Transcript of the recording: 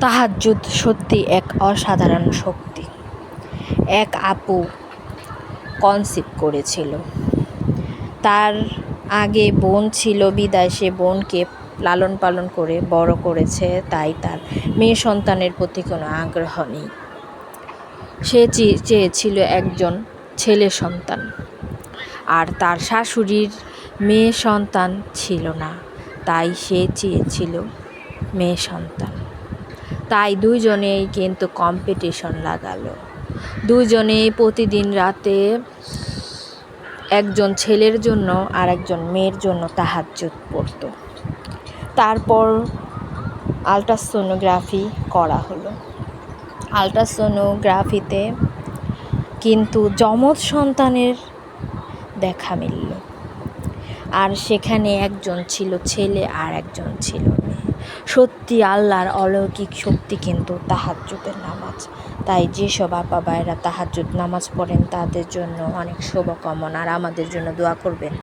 তাহাজ্জুদ সত্যি এক অসাধারণ শক্তি। এক আপু কনসিভ করেছিল। তার আগে বোন ছিল বিদায়, সে বোনকে লালন পালন করে বড় করেছে, তাই তার মেয়ে সন্তানের প্রতি কোনো আগ্রহ নেই। সে চেয়েছিল একজন ছেলে সন্তান, আর তার শাশুড়ির মেয়ে সন্তান ছিল না, তাই সে চেয়েছিল মেয়ে সন্তান। তাই দুজনেই কিন্তু কম্পিটিশন লাগালো। দুজনেই প্রতিদিন রাতে একজন ছেলের জন্য আর একজন মেয়ের জন্য তাহাজ্জুদ পড়ত। তারপর আল্ট্রাসোনোগ্রাফি করা হলো। আল্ট্রাসোনোগ্রাফিতে কিন্তু যমজ সন্তানের দেখা মিলল, আর সেখানে একজন ছিল ছেলে আর একজন ছিল মেয়ে। সত্যি আল্লাহর অলৌকিক শক্তি কিন্তু তাহাজ্জুদের নামাজ। তাই যেসব আপা ভাইরা তাহাজ্জুদ নামাজ পড়েন তাদের জন্য অনেক শুভকামনা, আর আমাদের জন্য দোয়া করবেন।